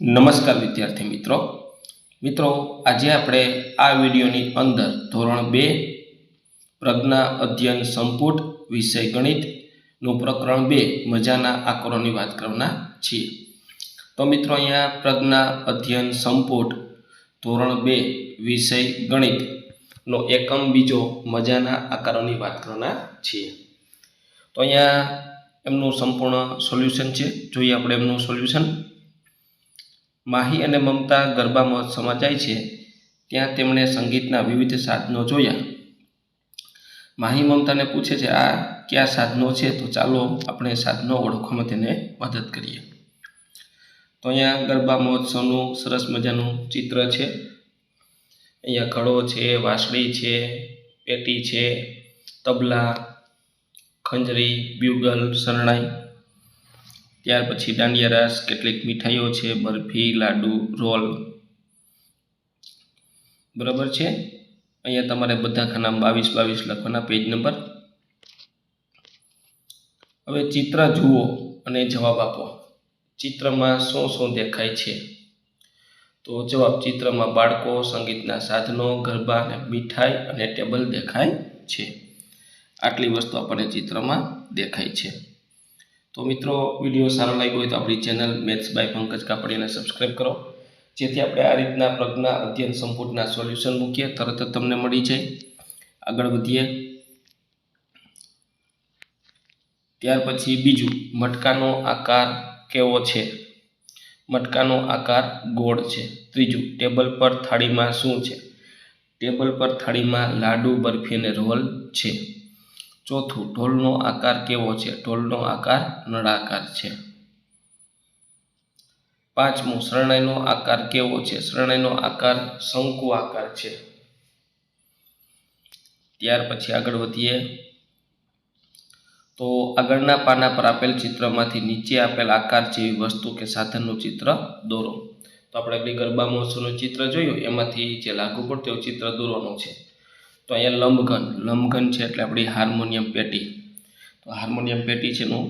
નમસ્કાર વિદ્યાર્થી મિત્રો આજે આપણે આ વિડીયોની અંદર ધોરણ 2 પ્રજ્ઞા અધ્યયન સંપુટ વિષય ગણિતનું પ્રકરણ 2 મજાના આકારોની વાત કરવાના છીએ। તો મિત્રો અહીંયા પ્રજ્ઞા અધ્યયન સંપુટ ધોરણ 2 વિષય ગણિતનો એકમ બીજો મજાના આકારોની વાત કરવાના છીએ। તો અહીંયા એમનું સંપૂર્ણ સોલ્યુશન છે। જોઈએ આપણે એમનું સોલ્યુશન। માહી અને મમતા ગરબા મહોત્સવમાં જાય છે ત્યાં તેમણે સંગીતના વિવિધ સાધનો જોયા। માહી મમતાને પૂછે છે આ કયા સાધનો છે, તો ચાલો આપણે સાધનો ઓળખવામાં તેને મદદ કરીએ। તો અહીંયા ગરબા મહોત્સવનું સરસ મજાનું ચિત્ર છે। અહીંયા ઘડો છે, વાંસળી છે, પેટી છે, તબલા, ખંજરી, બ્યુગલ, શરણાઈ, ત્યાર પછી દાંડિયા રાસ, કેટલીક મીઠાઈઓ છે, બરફી, લાડુ, રોલ, બરાબર છે। અહીંયા તમારે બધા ખાનામાં 22 લખવાના, પેજ નંબર। હવે ચિત્ર જુઓ અને જવાબ આપો। ચિત્રમાં શું દેખાય છે? તો જવાબ, ચિત્રમાં બાળકો, સંગીતના સાધનો, ગરબા અને મીઠાઈ અને ટેબલ દેખાય છે। આટલી વસ્તુ આપણને ચિત્રમાં દેખાય છે। તો મિત્રો વિડીયો સારો લાગ્યો હોય તો આપણી ચેનલ મેથ્સ બાય પંકજ કાપડિયાને સબસ્ક્રાઈબ કરો, જેથી આપણે આ રીતના પ્રજ્ઞા અધ્યયન સંપુટના સોલ્યુશન મૂકીએ તરત જ તમને મળી જાય। આગળ વધીએ। ત્યાર પછી બીજું, મટકાનો આકાર કેવો છે? મટકાનો આકાર ગોળ છે। ત્રીજું, ટેબલ પર થાળીમાં શું છે? ટેબલ પર થાળીમાં લાડુ, બરફી અને રોલ છે। ચોથું, ઢોલનો આકાર કેવો છે? ઢોલનો આકાર નળાકાર છે। પાંચમું, શરણાઈનો આકાર કેવો છે? શરણાઈનો આકાર શંકુ આકાર છે। ત્યાર પછી આગળ વધીએ તો આગળના પાના પર આપેલ ચિત્રમાંથી નીચે આપેલ આકાર જેવી વસ્તુ કે સાધનનું ચિત્ર દોરો। તો આપણે ગરબા મહોત્સવનું ચિત્ર જોયું, એમાંથી જે લાગુ પડતું એવું ચિત્ર દોરવાનું છે। તો અહીંયા લંબઘન છે એટલે આપણી હાર્મોનિયમ પેટી। તો હાર્મોનિયમ પેટી છે એનું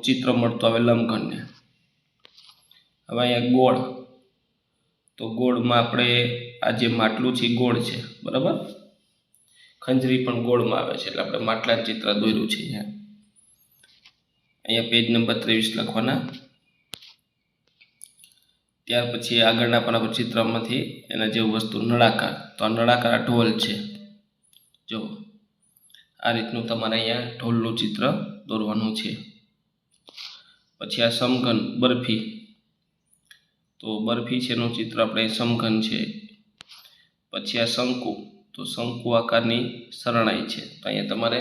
ચિત્ર મળતું આવે લંબઘનને। હવે અહીંયા ગોળ, તો ગોળમાં આપણે આ જે માટલું છે ગોળ છે, બરાબર। ખંજરી પણ ગોળમાં આવે છે એટલે આપણે માટલા ચિત્ર દોર્યું છે। અહીંયા પેજ નંબર 23 લખવાના। ત્યાર પછી આગળના પાના પર ચિત્રમાંથી એના જેવું વસ્તુ નળાકાર, તો આ નળાકાર ઢોલ છે। જો આ રીતનું તમારે અહીંયા ઢોલનું ચિત્ર દોરવાનું છે। પછી આ સમઘન બરફી, તો બરફી છે એનું ચિત્ર આપણે સમઘન છે। પછી આ શંકુ, તો શંકુ આકારની શરણાઈ છે, તો અહીંયા તમારે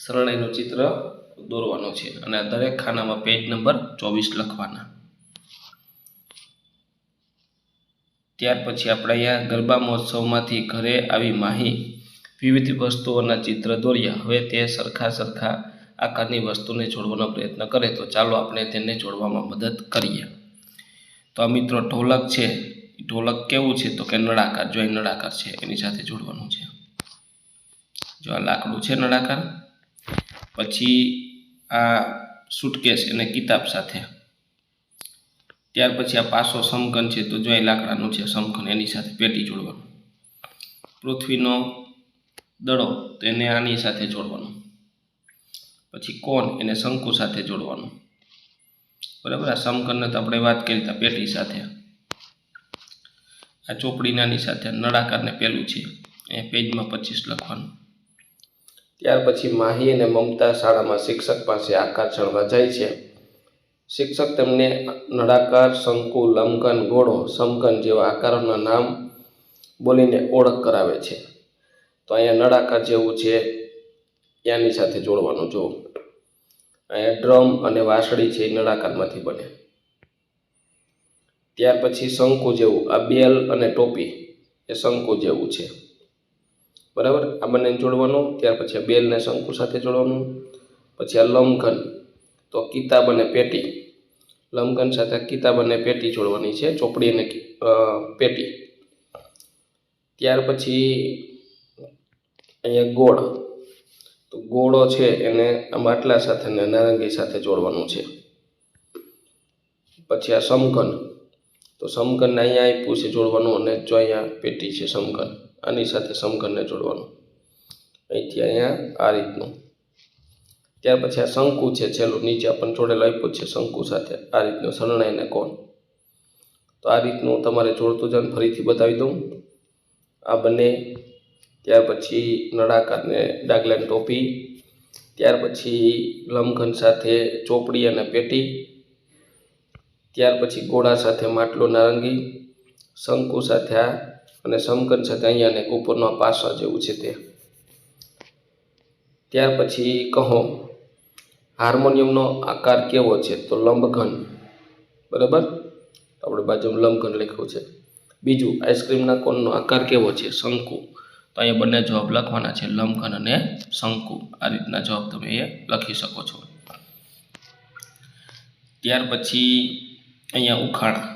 શરણાઈનું ચિત્ર દોરવાનું છે અને આ દરેક ખાનામાં પેજ નંબર 24 લખવાના। ત્યાર પછી આપણે અહીંયા ગરબા મહોત્સવમાંથી ઘરે આવી માહી વિવિધ વસ્તુઓના ચિત્ર દોર્યા। હવે તે સરખા આકારની વસ્તુને જોડવાનો પ્રયત્ન કરે, તો ચાલો આપણે તેને જોડવામાં મદદ કરીએ। તો આ મિત્રો ઢોલક છે, ઢોલક કેવું છે? તો કે નળાકાર, જો અહીં નળાકાર છે એની સાથે જોડવાનું છે। જો આ લાકડું છે નળાકાર। પછી આ સુટકેસ એને કિતાબ સાથે। ત્યાર પછી આ પાસો સમઘન છે, તો જો અહીં લાકડાનું છે સમઘન, એની સાથે પેટી જોડવાનું। પૃથ્વીનો દડો, તો એને આની સાથે જોડવાનું। પછી કોણ, એને શંકુ સાથે જોડવાનું, બરાબર। આ સમઘનને તો આપણે વાત કરી હતા પેટી સાથે। આ ચોપડી નાની સાથે, નળાકારને પેલું છે, એ પેજમાં 25 લખવાનું। ત્યાર પછી માહી અને મમતા શાળામાં શિક્ષક પાસે આકાર જાણવા જાય છે। શિક્ષક તેમને નળાકાર, શંકુ, લંબઘન, ગોળો, સમઘન જેવા આકારોના નામ બોલીને ઓળખ કરાવે છે। તો અહીંયા નળાકાર જેવું છે એની સાથે જોડવાનું। જો અહીંયા ડ્રમ અને વાંસળી છે એ નળાકારમાંથી બને। ત્યાર પછી શંકુ જેવું, આ બેલ અને ટોપી એ શંકુ જેવું છે, બરાબર। આ બંને જોડવાનું। ત્યાર પછી આ બેલને શંકુ સાથે જોડવાનું। પછી આ લંબઘન, તો કિતાબ અને પેટી, લંબઘન સાથે કિતાબ અને પેટી જોડવાની છે, ચોપડી અને પેટી। ત્યાર પછી અહીંયા ગોળ, તો ગોળો છે એને આ માટલા સાથે ને નારંગી સાથે જોડવાનું છે। પછી આ સમઘન, તો સમઘનને અહીંયા આપ્યું છે જોડવાનું, અને જો અહીંયા પેટી છે સમઘન, આની સાથે સમઘનને જોડવાનું અહીંથી અહીંયા આ રીતનું. ત્યાર પછી આ શંકુ છે, છેલ્લું નીચે આપણને જોડેલું આપ્યું છે શંકુ સાથે આ રીતનું શરણાઈ અને કોણ. તો આ રીતનું તમારે જોડતું જાણ ફરીથી બતાવી દઉં આ બંને. ત્યાર પછી નળાકારને ડાગલાની ટોપી, ત્યાર પછી લંબઘન સાથે ચોપડી અને પેટી, ત્યાર પછી ગોળા સાથે માટલું નારંગી, શંકુ સાથે આ, અને સમઘન સાથે અહીંયા ને ઉપરનો પાસા જેવું છે તે. ત્યાર પછી કહો હાર્મોનિયમનો આકાર કેવો છે, તો લંબઘન. બરાબર, આપણે બાજુમાં લંબઘન લખ્યું છે. બીજું આઈસ્ક્રીમના કોનનો આકાર કેવો છે, શંકુ. તો અહીંયા બંને જવાબ લખવાના છે, લંબઘન અને શંકુ. આ રીતના જવાબ તમે અહીંયા લખી શકો છો. ત્યાર પછી અહીંયા ઉખાણા.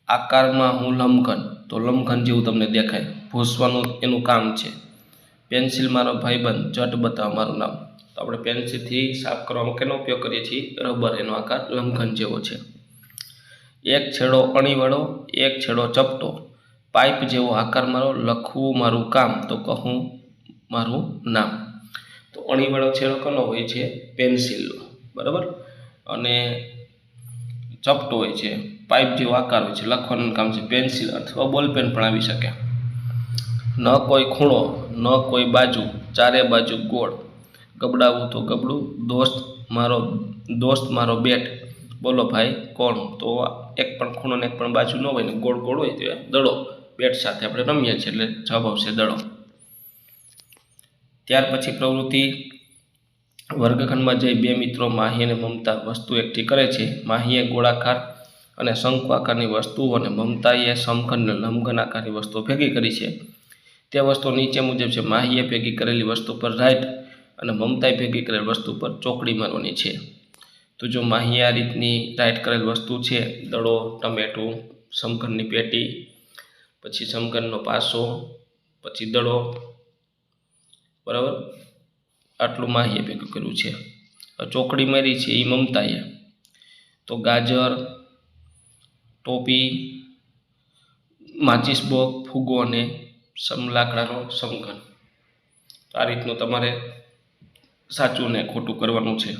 આકારમાં હું લંબઘન, તો લંબઘન જેવું તમને દેખાય, ભૂસવાનું એનું કામ છે. પેન્સિલ મારો ભાઈબંધ, જટ બતાવ મારું નામ. તો આપણે પેન્સિલથી સાફ કરવામાં કેનો ઉપયોગ કરીએ છીએ, રબર. એનો આકાર લંબઘન જેવો છે. એક છેડો અણીવાળો, એક છેડો ચપટો, પાઇપ જેવો આકાર મારો, લખવું મારું કામ, તો કહું મારું નામ. તો અણીવાળો છેડો કોનો હોય છે, પેન્સિલનો. બરાબર, અને ચપટો હોય છે, પાઇપ જેવો આકાર હોય છે, લખવાનું કામ છે. પેન્સિલ અથવા બોલપેન પણ આવી શકે. ન કોઈ ખૂણો, ન કોઈ બાજુ, ચારે બાજુ ગોળ, ગબડાવું તો ગબડું, દોસ્ત મારો બેટ, બોલો ભાઈ કોણ. તો એક પણ ખૂણો ને એક પણ બાજુ ન હોય ને ગોળ ગોળ હોય તો દડો. બેટ સાથે આપણે રમીએ છીએ એટલે જવાબ આવશે દડો. ત્યાર પછી પ્રવૃત્તિ. વર્ગખંડમાં જઈ બે મિત્રો માહી અને મમતા વસ્તુ એકઠી કરે છે. માહીએ ગોળાકાર અને શંકુ આકારની વસ્તુઓ અને મમતાએ સમઘન અને લંબઘન આકારની વસ્તુઓ ભેગી કરી છે. તે વસ્તુઓ નીચે મુજબ છે. માહીએ ભેગી કરેલી વસ્તુ પર રાઈટ અને મમતાએ ભેગી કરેલી વસ્તુ પર ચોકડી મારવાની છે. તો જો માહી આ રીતની રાઈટ કરેલ વસ્તુ છે, દડો, ટમેટું, સમઘનની પેટી, પછી સમઘનનો પાસો, પછી દડો. બરાબર, આટલું માહીએ ભેગું કર્યું છે. ચોકડી મારી છે એ મમતાએ, તો ગાજર, ટોપી, માચિસ બોક્સ, ફુગ્ગો અને લાકડાનો સમઘન. આ રીતનું તમારે સાચું ને ખોટું કરવાનું છે.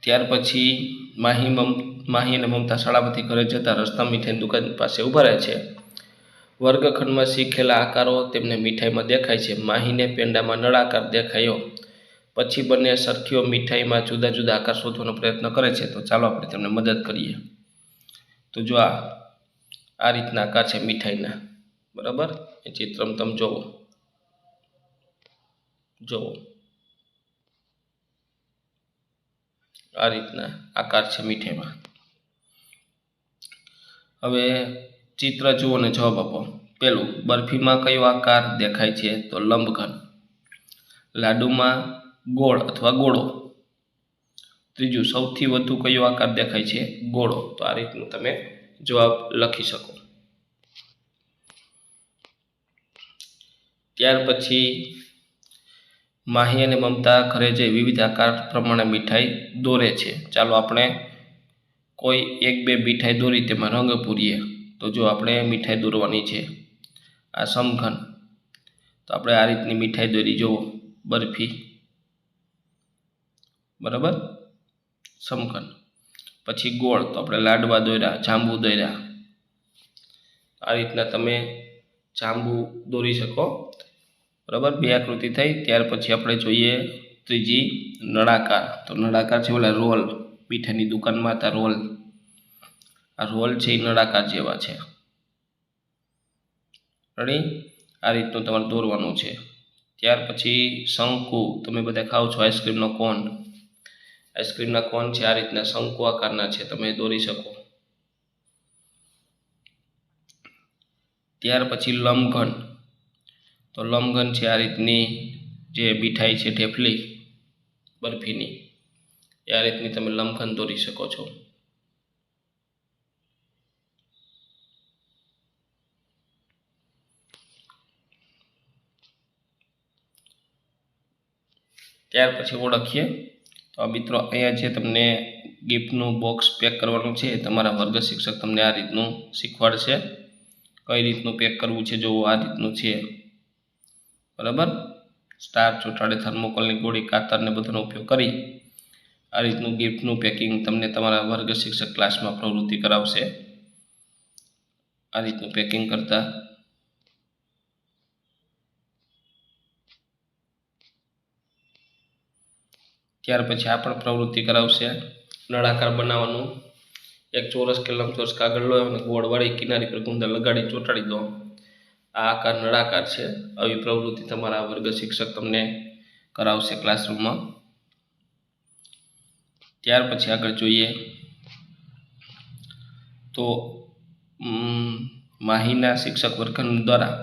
ત્યાર પછી માહી અને મમતા શાળામાંથી ઘરે જતા રસ્તા મીઠાઈની દુકાન પાસે ઊભા રહે છે. વર્ગખંડમાં શીખેલા આકારો તેમને મીઠાઈમાં દેખાય છે. માહીને પેંડામાં નળાકાર દેખાયો. પછી બંને સરખીઓ મીઠાઈમાં જુદા જુદા આકાર શોધવાનો પ્રયત્ન કરે છે. તો ચાલો આપણે તેમને મદદ કરીએ. તો જો આ રીતના આકાર છે મીઠાઈના. બરાબર, એ ચિત્ર તમે જોવો આ રીતના આકાર છે મીઠાઈમાં. હવે ચિત્ર જુઓ ને જવાબ આપો. પેલું, બરફીમાં કયો આકાર દેખાય છે, તો લંબઘન. લાડુમાં ગોળ અથવા ગોળો. ત્રીજું, સૌથી વધુ કયો આકાર દેખાય છે, ગોળો. તો આ રીતનું તમે જવાબ લખી શકો. ત્યાર પછી માહી અને મમતા ઘરે જઈ વિવિધ આકાર પ્રમાણે મીઠાઈ દોરે છે. ચાલો આપણે કોઈ એક બે મીઠાઈ દોરી તેમાં રંગ પૂરીએ. તો જો આપણે મીઠાઈ દોરવાની છે, આ સમઘન. તો આપણે આ રીતની મીઠાઈ દોરી જુઓ, બરફી. બરાબર, સમઘન. પછી ગોળ, તો આપણે લાડવા દોર્યા, જાંબુ દોર્યા. આ રીતના તમે જાંબુ દોરી શકો. બરાબર, બે આકૃતિ થઈ. ત્યાર પછી આપણે જોઈએ ત્રીજી, નળાકાર. તો નળાકાર છે ઓલા રોલ, મીઠાઈની દુકાનમાં હતા રોલ. આ રોલ છે એ નળાકાર જેવા છે. રેડી, આ રીતનું તમારે દોરવાનું છે. ત્યાર પછી શંકુ, તમે બધા ખાઓ છો આઈસ્ક્રીમનો કોન. આઈસ્ક્રીમના કોન છે આ રીતના શંકુ આકારના છે, તમે દોરી શકો. ત્યાર પછી લંબઘન. તો લંબઘન છે આ રીતની જે મીઠાઈ છે ઢેફલી બરફીની, એ આ રીતની તમે લંબઘન દોરી શકો છો. ત્યાર પછી ઓળખીએ. તો મિત્રો અહીંયા છે તમને ગિફ્ટનું બોક્સ પેક કરવાનું છે. તમારા વર્ગ શિક્ષક તમને આ રીતનું શીખવાડશે. કઈ રીતનું પેક કરવું છે, જો આ રીતનું છે, બરાબર. સ્ટાર, ચોંટાડે, થર્મોકોલની ગોળી, કાતર ને બધાનો ઉપયોગ કરી આ રીતનું ગિફ્ટનું પેકિંગ તમને તમારા વર્ગ શિક્ષક ક્લાસમાં પ્રવૃત્તિ કરાવશે. આ રીતનું પેકિંગ કરતા ત્યાર પછી આ પણ પ્રવૃત્તિ કરાવશે. નળાકાર બનાવવાનું. એક ચોરસ કે લંબચોરસ કાગળ લો અને ગોળ વાળી કિનારી પર ગુંદર લગાડી ચોંટાડી દો. આ આકાર નળાકાર છે. આવી પ્રવૃત્તિ તમારા વર્ગ શિક્ષક તમને કરાવશે ક્લાસરૂમમાં. ત્યાર પછી આગળ જોઈએ તો માહીના શિક્ષક વર્ગખંડ દ્વારા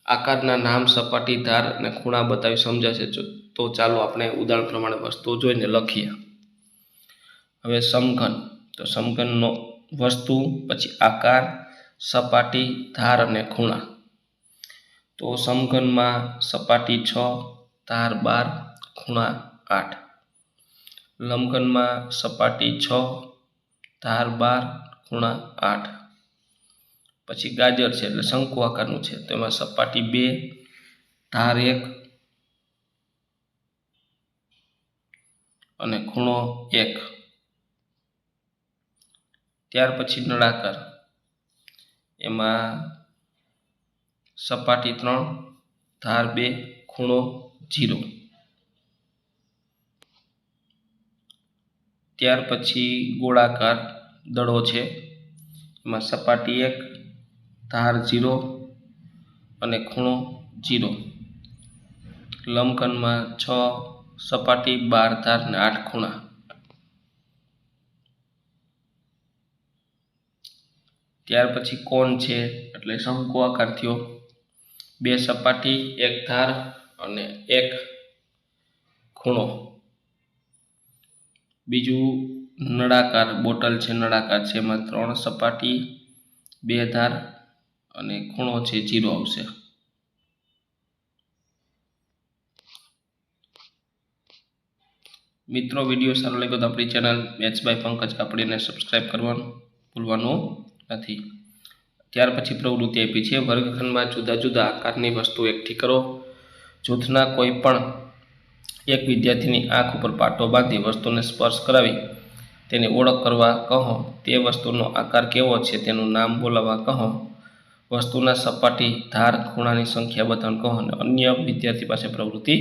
આકારના નામ, સપાટી, ધાર અને ખૂણા બતાવી સમજાશે. તો ચાલો આપણે ઉદાહરણ પ્રમાણે વસ્તુઓ જોઈને લખીએ. હવે સમઘન, તો સમઘનનો વસ્તુ, પછી આકાર, સપાટી, ધાર અને ખૂણા. તો સમઘનમાં સપાટી 6, ધાર 12, ખૂણા 8. લંબઘનમાં સપાટી 6, ધાર 12, ખૂણા 8. પછી ગાજર છે એટલે શંકુ આકારનું છે, તેમાં સપાટી 2, ધાર 1 અને ખૂણો 1. ત્યાર પછી નળાકાર, એમાં સપાટી 3, ધાર 2, ખૂણો 0. ત્યાર પછી ગોળાકાર દડો છે, એમાં સપાટી 1, ધાર 0 અને ખૂણો 0. લંબઘનમાં 6 સપાટી, 12 ધાર અને 8 ખૂણા. ત્યાર પછી કોણ છે એટલે શંકુ આકાર થયો, 2 સપાટી, 1 ધાર અને 1 ખૂણો. બીજું નળાકાર બોટલ છે, નળાકાર છે, એમાં 3 સપાટી, 2 ધાર અને ખૂણો છે 0 આવશે. મિત્રો, વિડીયો સારો લાગ્યો તો આપણી ચેનલ મેથ્સ બાય પંકજ કાપડીને સબસ્ક્રાઈબ કરવાનું ભૂલવાનું નથી. ત્યાર પછી પ્રવૃત્તિ આપી છે. વર્ગખંડમાં જુદા જુદા આકારની વસ્તુ એકઠી કરો. જૂથના કોઈ પણ એક વિદ્યાર્થીની આંખ ઉપર પાટો બાંધી વસ્તુને સ્પર્શ કરાવી તેની ઓળખ કરવા કહો. તે વસ્તુનો આકાર કેવો છે તેનું નામ બોલાવવા કહો. વસ્તુના સપાટી, ધાર, ખૂણાની સંખ્યા બધાને કહો અને અન્ય વિદ્યાર્થી પાસે પ્રવૃત્તિ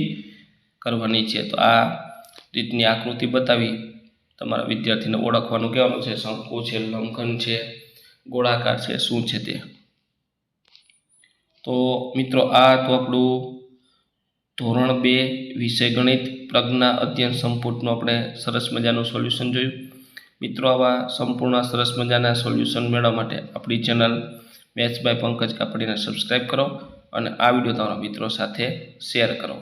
કરવાની છે. તો આ રીતની આકૃતિ બતાવી તમારા વિદ્યાર્થીને ઓળખવાનું કહેવાનું છે. શંકુ છે, લંબઘન છે, ગોળાકાર છે, શું છે તે. તો મિત્રો, આ તો આપણું ધોરણ 2 વિષય ગણિત પ્રજ્ઞા અધ્યયન સંપુટનું આપણે સરસ મજાનું સોલ્યુશન જોયું. મિત્રો, આવા સંપૂર્ણ સરસ મજાના સોલ્યુશન મેળવવા માટે આપણી ચેનલ મેથ્સ બાય પંકજ કાપડીને સબસ્ક્રાઈબ કરો અને આ વિડીયો તમારા મિત્રો સાથે શેર કરો.